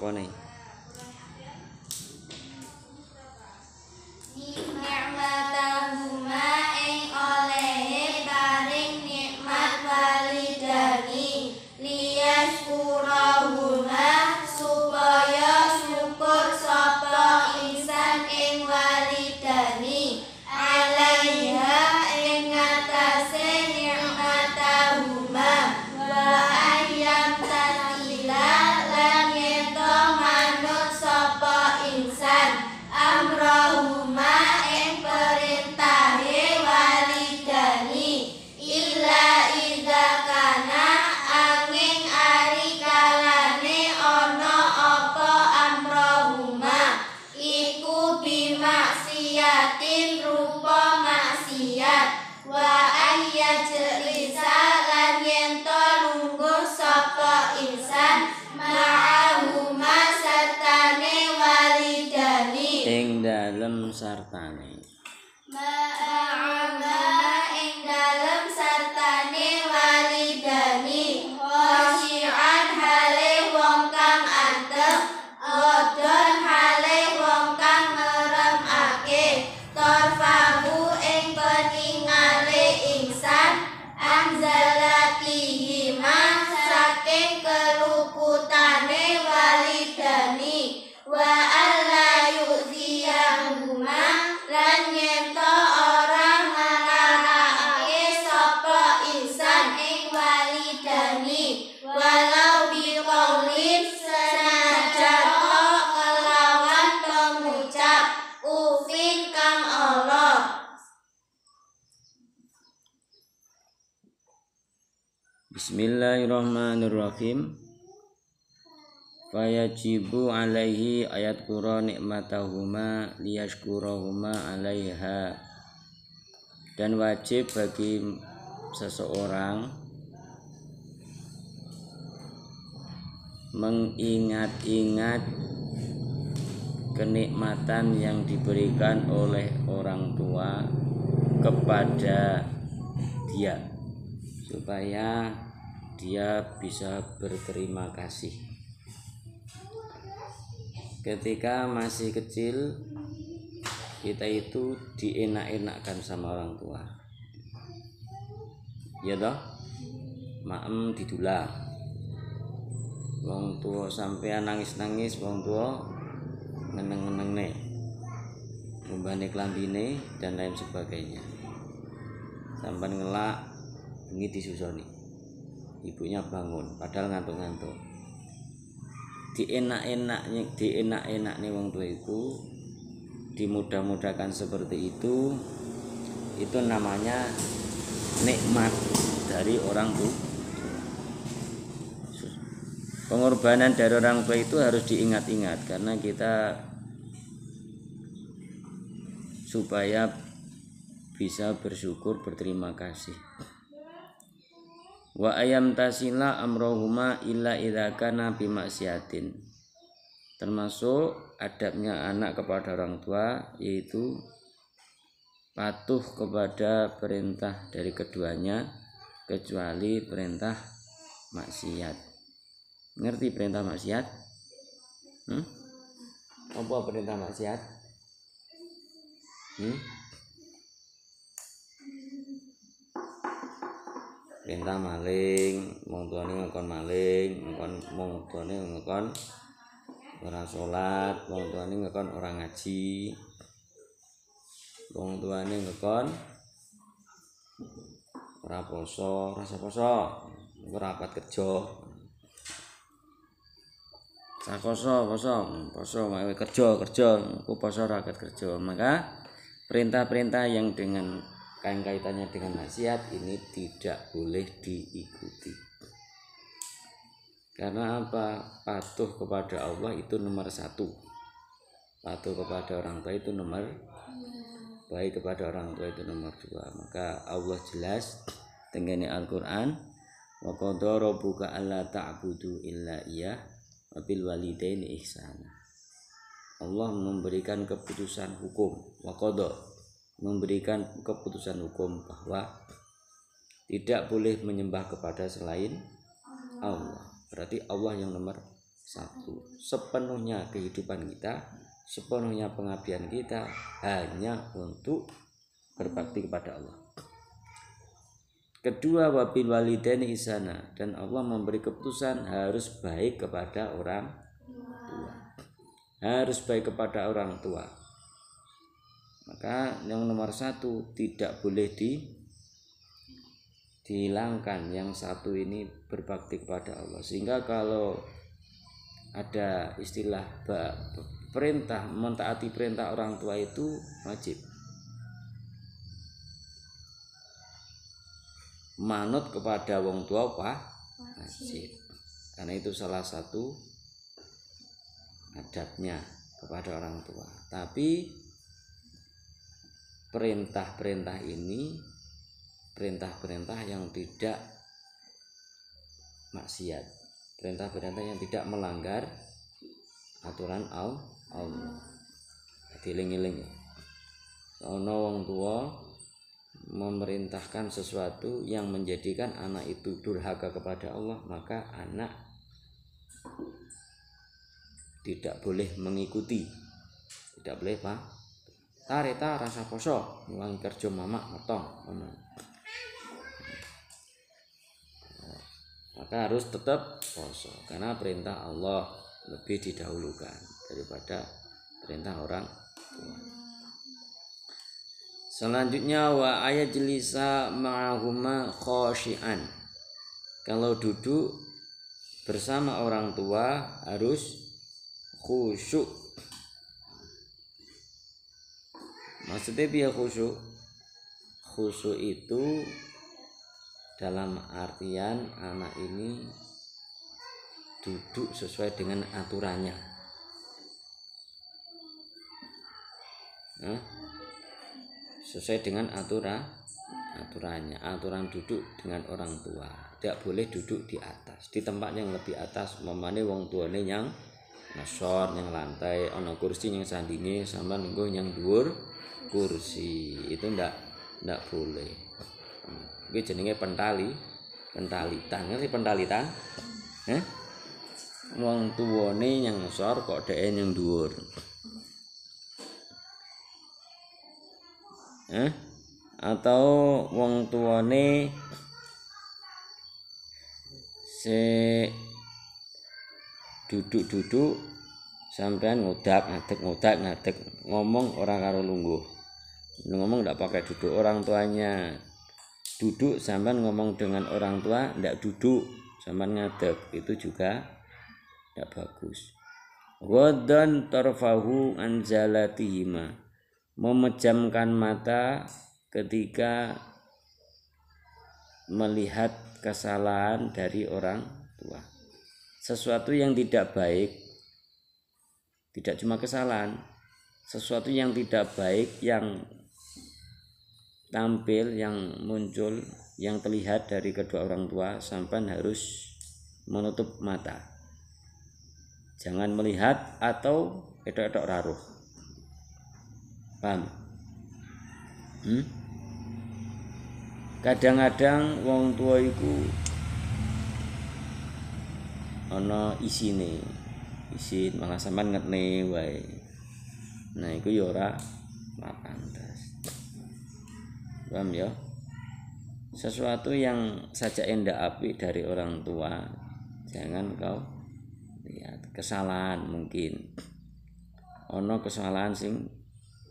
lakone. Nikmatahuma ing olehe paring nikmat walidani liyaskurahuma supaya syukur sapa insan ing walidani alaiha ing atase nikmatahuma wa ayyam tatila lan yeto manut sapa insan amrahuma ing perintahe walidani illa idza kana angin ari kalane ana apa amrahuma iku bimaksiatin rupa maksiat wa ayyajlisa lan yento lungguh sapa insan ma'ahuma sartane walidani Ing dalem sartane ma'ahuma ing dalem sartane walidani khosyi'an hale wong kang anteng odon hale wong kang ngremake torfahu ing peningale insan anzalatihima saking keluputane walidani wa alla yu'ziyahuma lan yento ora ngalalake sapa insan ing walidani walau biqaulin senajan kelawan pengucap ufin kang Allah. Bismillahirrahmanirrahim. Fayajibu alaihi ayat qura nikmatahuma liyashkurahuma alaiha. Dan wajib bagi seseorang mengingat-ingat kenikmatan yang diberikan oleh orang tua kepada dia supaya dia bisa berterima kasih. Ketika masih kecil kita itu dienak-enakkan sama orang tua, ya toh, maem didulak, wong tua sampean nangis-nangis, wong tua ngeneng-ngenengne, ngumbane klambine dan lain sebagainya. Sampean ngelak bengi disusoni, ibunya bangun padahal ngantuk-ngantuk. Dienak-enaknya wong tua itu, dimudah-mudahkan seperti itu namanya nikmat dari orang tua. Pengorbanan dari orang tua itu harus diingat-ingat karena kita supaya bisa bersyukur, berterima kasih. Wa ayam tasila amrohuma illa idza kana bimaksiatin. Termasuk adabnya anak kepada orang tua yaitu patuh kepada perintah dari keduanya kecuali perintah maksiat. Ngerti perintah maksiat? Apa perintah maksiat? Perintah maling, wong tuane ngekon maling, wong tuane ngekon ora salat, wong tuane ngekon ora ngaji, wong tuane ngekon ora poso, rasa poso, ora rapat kerja. Sakoso poso mawe kerja, ku poso rapat kerja. Maka perintah-perintah yang dengan kaitannya dengan maksiat ini tidak boleh diikuti. Karena apa? Patuh kepada Allah itu nomor 1. Patuh kepada orang tua itu nomor, baik kepada orang tua itu nomor 2. Maka Allah jelas tengene Al-Qur'an, wa qadha rabbuka alla ta'budu illa iyyah wa bil walidaini ihsana. Allah memberikan keputusan hukum, wa qadha memberikan keputusan hukum bahwa tidak boleh menyembah kepada selain Allah. Berarti Allah yang nomor satu. Sepenuhnya kehidupan kita, sepenuhnya pengabdian kita hanya untuk berbakti kepada Allah. Kedua, wabil walidaini ihsana, dan Allah memberi keputusan harus baik kepada orang tua. Harus baik kepada orang tua. Maka yang nomor satu tidak boleh dihilangkan yang satu ini, berbakti kepada Allah. Sehingga kalau ada istilah perintah, mentaati perintah orang tua itu wajib. Manut kepada wong tua wajib. Karena itu salah satu adabnya kepada orang tua. Tapi perintah-perintah ini perintah-perintah yang tidak maksiat, perintah-perintah yang tidak melanggar aturan Allah. Dieling-eling ya. Ono wong tua memerintahkan sesuatu yang menjadikan anak itu durhaka kepada Allah, maka anak tidak boleh mengikuti. Tidak boleh, Pak. Tareta rasa poso, ngulang kerja mama motong. Maka harus tetap poso karena perintah Allah lebih didahulukan daripada perintah orang tua. Selanjutnya wa ayajlisa ma'ahuma khashi'an. Kalau duduk bersama orang tua harus khusyuk. Maksudnya biar khusyuk. Khusyuk itu dalam artian anak ini duduk sesuai dengan aturannya. Sesuai dengan aturannya, aturan duduk dengan orang tua. Tidak boleh duduk di atas, di tempat yang lebih atas. Mamane wong tuane yang ngesor yang lantai, ono kursi yang sandinge sama nunggu yang dhuwur kursi. Itu ndak boleh. Iki jenenge pentalitan. Ngerti pentalitan? Wong tuane yang ngesor kok dheke yang dhuwur. Atau wong tuane duduk sampean ngodak-ngadeg ngomong orang karo lungguh. Ngomong ndak pakai duduk. Orang tuanya duduk sampean ngomong dengan orang tua ndak duduk, sampean ngadeg, itu juga ndak bagus. Ghaddan tarfahu anzalatihima, memejamkan mata ketika melihat kesalahan dari orang tua. Sesuatu yang tidak baik, tidak cuma kesalahan, sesuatu yang tidak baik yang tampil, yang muncul, yang terlihat dari kedua orang tua, sampai harus menutup mata. Jangan melihat atau edok-edok raruh. Paham? Kadang-kadang wong tua iku ana isin malah sampean ngetne wae. Nah, iku ya ora pantes. Paham ya? Sesuatu yang saja endak apik dari orang tua jangan kau lihat. Kesalahan mungkin ana kesalahan sing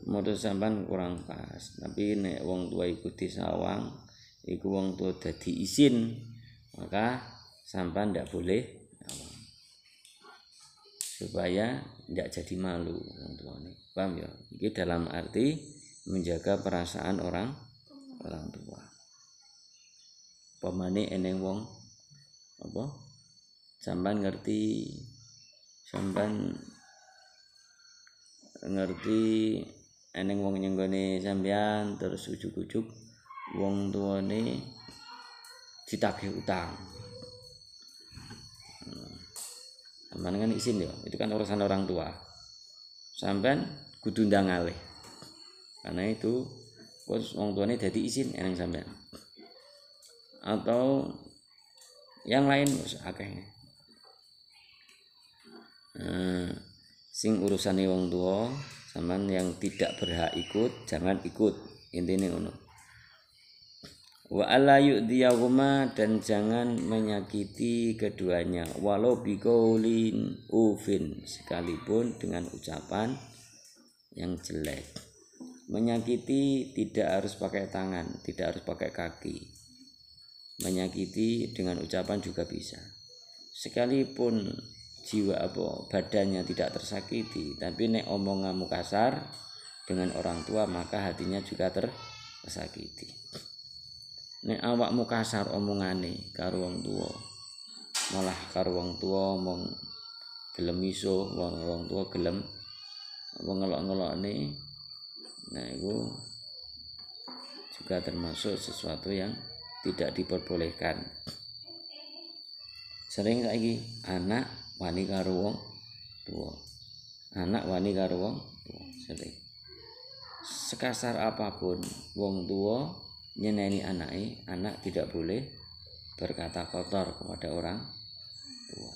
menurut sampean kurang pas, tapi nek wong tua iku disawang, iku wong tua dadi isin, maka sampean ndak boleh nyawang supaya ndak jadi malu wong tuane. Paham ya? Iki dalam arti menjaga perasaan orang tua. Pemane eneng wong apa? Sampean ngerti eneng wong nyenggone sampean terus ujug-ujug wong tuane ditagih utang. Sampeyan kan izin ya, itu kan urusan orang tua. Sampeyan kudu ndang ngalih. Karena itu wong tuane dadi izin eneng sampeyan. Atau yang lain akeh. Sing urusane wong tua sampean yang tidak berhak ikut jangan ikut, intine ngono. Wa alla yu'diyahuma, dan jangan menyakiti keduanya walau biqaulin ufin, sekalipun dengan ucapan yang jelek. Menyakiti tidak harus pakai tangan, tidak harus pakai kaki. Menyakiti dengan ucapan juga bisa. Sekalipun jiwa badannya tidak tersakiti, tapi nek omonganmu kasar dengan orang tua maka hatinya juga tersakiti. Nek awakmu kasar omongane karo wong tua, malah karo wong tua omong gelem iso, wong tua gelem ngelok-ngelokne, nah itu juga termasuk sesuatu yang tidak diperbolehkan. Sering saiki anak wani karo wong tua, anak wani karo wong tua, sering. Sekasar apapun wong tua nyeneni anake, anak tidak boleh berkata kotor kepada orang tua.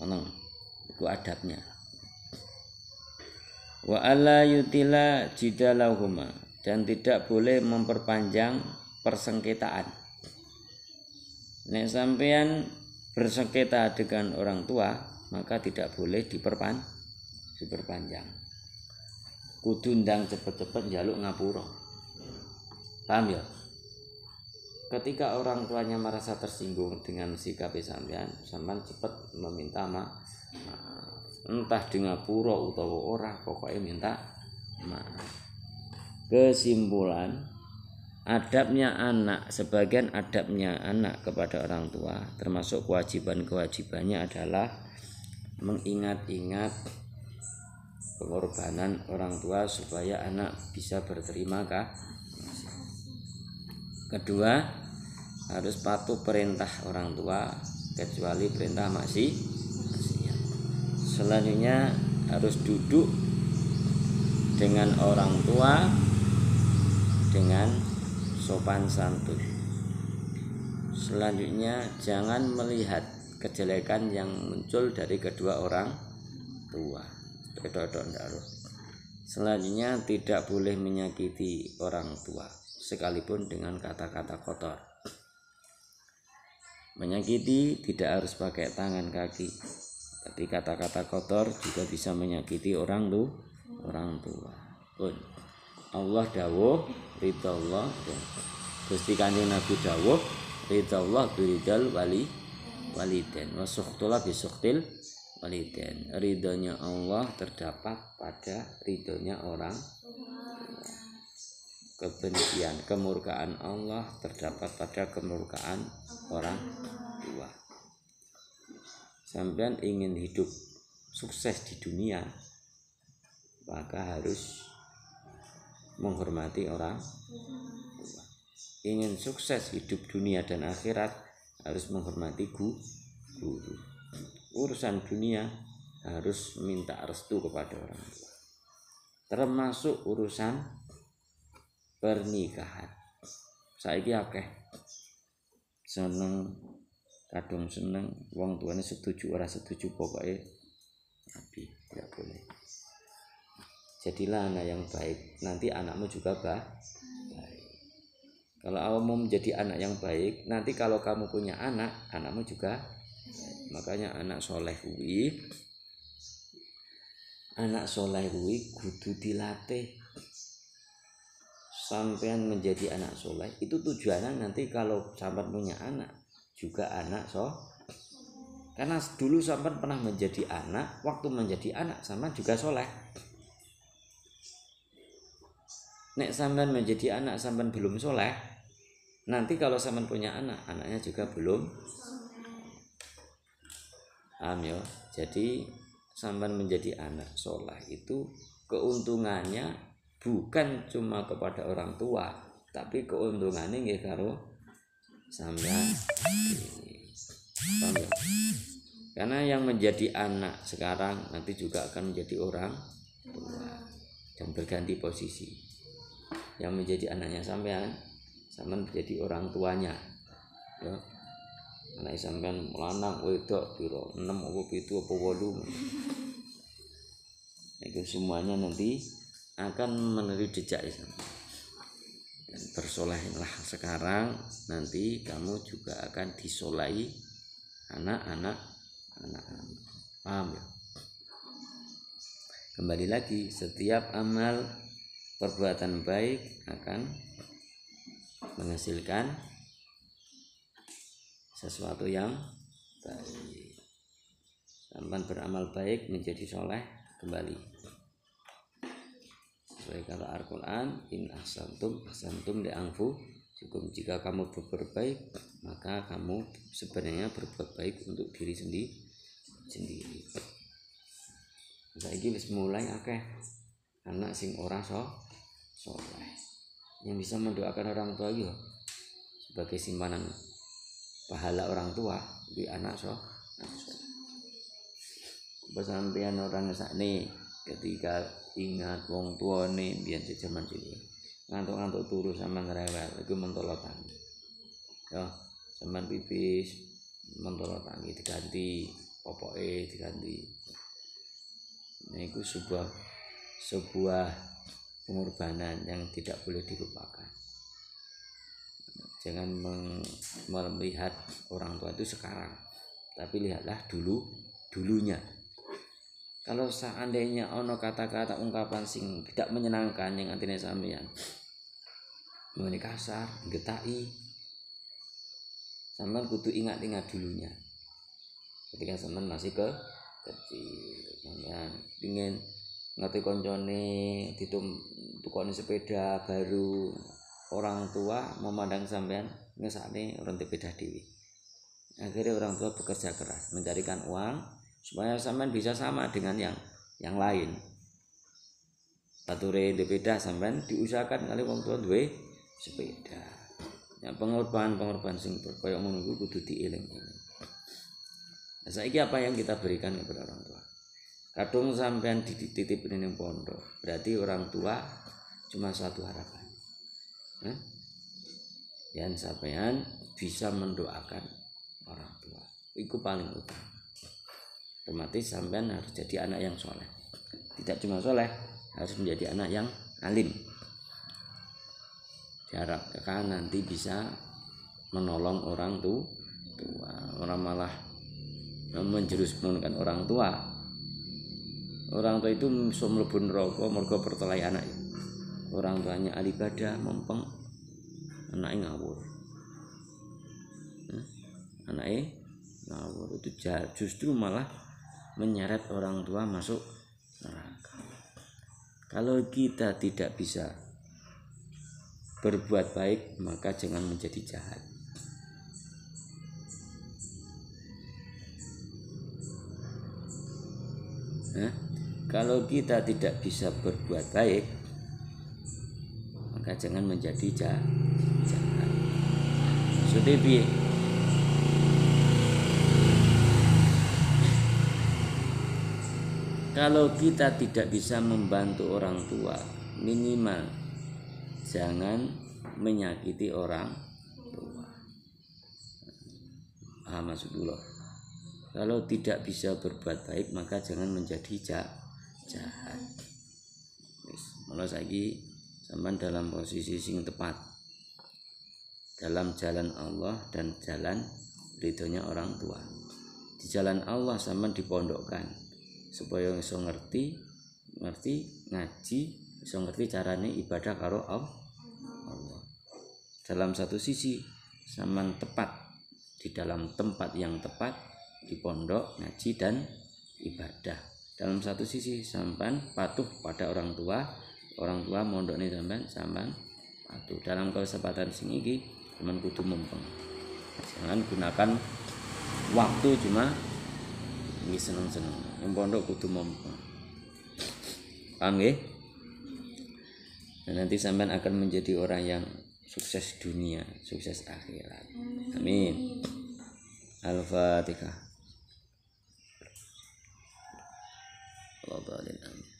Ono itu adabnya. Wa alla yutila jidalahuma, dan tidak boleh memperpanjang persengketaan. Nek sampean bersengketa dengan orang tua maka tidak boleh diperpanjang. Kudu ndang cepet-cepet njaluk ngapura. Paham ya? Ketika orang tuanya merasa tersinggung dengan sikap sampean cepat meminta maaf. Entah di ngapura utawa ora, pokoknya minta maaf. Kesimpulan, adabnya anak, sebagian adabnya anak kepada orang tua, termasuk kewajiban-kewajibannya adalah mengingat-ingat pengorbanan orang tua supaya anak bisa berterima kasih. Kedua, harus patuh perintah orang tua kecuali perintah maksiat. Selanjutnya harus duduk dengan orang tua dengan sopan santun. Selanjutnya jangan melihat kejelekan yang muncul dari kedua orang tua. Selanjutnya tidak boleh menyakiti orang tua sekalipun dengan kata-kata kotor. Menyakiti tidak harus pakai tangan kaki, tapi kata-kata kotor juga bisa menyakiti orang tua. Allah dawuh ridha Allah, Gusti Kanjeng Nabi dawuh ridha Allah biridal walidain wa sukhtullahi bi sukhtil walidain. Ridhonya Allah terdapat pada ridhonya orang. Kebencian, kemurkaan Allah terdapat pada kemurkaan orang tua. Sampean ingin hidup sukses di dunia, maka harus menghormati orang tua. Ingin sukses hidup dunia dan akhirat, harus menghormati guru. Urusan dunia harus minta restu kepada orang tua, termasuk urusan pernikahan. Saiki akeh seneng, kadung seneng, wong tuane setuju ora setuju, pokoknya tapi tidak boleh. Jadilah anak yang baik, nanti anakmu juga baik. Kalau kamu mau menjadi anak yang baik, nanti kalau kamu punya anak, anakmu juga baik. Makanya anak soleh kuwi kudu dilatih. Sampean menjadi anak soleh itu tujuannya nanti kalau sampean punya anak juga anak karena dulu sampean pernah menjadi anak, waktu menjadi anak sampean juga soleh. Nek sampean menjadi anak sampean belum soleh, nanti kalau sampean punya anak, anaknya juga belum. Paham ya? Jadi sampean menjadi anak soleh itu keuntungannya bukan cuma kepada orang tua, tapi keuntungannya nggih karo sampean. Paham ya? Karena yang menjadi anak sekarang nanti juga akan menjadi orang tua dan berganti posisi. Yang menjadi anaknya sampean menjadi orang tuanya. Ya. anak sampean lanang wedok pira 6 apa 7 apa 8 itu semuanya nanti akan meniru jejak sampean. Dan bersolehlah sekarang, nanti kamu juga akan disolahi anak-anak. Paham ya? Kembali lagi, setiap amal perbuatan baik akan menghasilkan sesuatu yang baik. Sampai beramal baik menjadi soleh kembali. Sesuai kata Al-Quran, in ahsantum li anfusikum. Jika kamu berbuat baik, maka kamu sebenarnya berbuat baik untuk diri sendiri. Saiki wis mulai akeh anak sing ora soleh. Yang bisa mendoakan orang tua yo sebagai simpanan pahala orang tua di anak soleh. Sampeyan orang sakne ketika ingat wong tuane biyen jaman cilik ngantuk-ngantuk turu sampean rewel iku mentolotan. Ya, sampean pipis mentolotan diganti popoke diganti. Nah, itu sebuah pengorbanan yang tidak boleh dilupakan. Jangan melihat orang tua itu sekarang, tapi lihatlah dulunya. Kalau seandainya ono kata-kata ungkapan sing tidak menyenangkan yang artinya sampeyan muni kasar, getaki, sampean kudu ingat-ingat dulunya. Ketika sampean masih kecil, sampean pingin ngerti koncone ditukoni sepeda baru, orang tua memandang sampean ngesakne orang sepeda dhewe. Akhirnya orang tua bekerja keras mencarikan uang supaya sampean bisa sama dengan yang lain. Bature sepeda sampean diusahakan kali wong tua duwe sepeda. Ya pengorbanan sing koyo ngono kuwi kudu dieling-eling. Nah, saiki apa yang kita berikan kepada orang tua? Kadung sampean dititip ning pondok, berarti orang tua cuma satu harapan. Yang sampean bisa mendoakan orang tua. Itu paling utama. Otomatis sampean harus jadi anak yang soleh. Tidak cuma soleh, harus menjadi anak yang alim. Diharapkan nanti bisa menolong orang tua. Orang malah menjerumuskan orang tua. Orang tua itu bisa mlebu neraka mergo pertelahi anak. Orang tuanya ahli ibadah mempeng, anaknya ngawur. Anaknya ngawur itu justru malah menyeret orang tua masuk neraka. Kalau kita tidak bisa berbuat baik, maka jangan menjadi jahat. Kalau kita tidak bisa berbuat baik, maka jangan menjadi jahat. Sudah piye? Kalau kita tidak bisa membantu orang tua, minimal jangan menyakiti orang tua. Maksudullah. Kalau tidak bisa berbuat baik, maka jangan menjadi jahat. Mulai saiki sampean dalam posisi sing tepat dalam jalan Allah dan jalan ridhonya orang tua. Di jalan Allah sampean dipondokkan supaya iso ngerti ngaji, iso ngerti carane ibadah karo Allah. Dalam satu sisi sampean tepat di dalam tempat yang tepat di pondok ngaji dan ibadah. Dalam satu sisi sampean patuh pada orang tua mondokne sampean patuh. Dalam kesempatan sing iki sampean kudu mumpung. Jangan gunakan waktu cuma nggih seneng-seneng. Ning pondok kudu mumpung. Paham nggih? Dan nanti sampean akan menjadi orang yang sukses dunia, sukses akhirat. Amin. Al-Fatihah. Amin.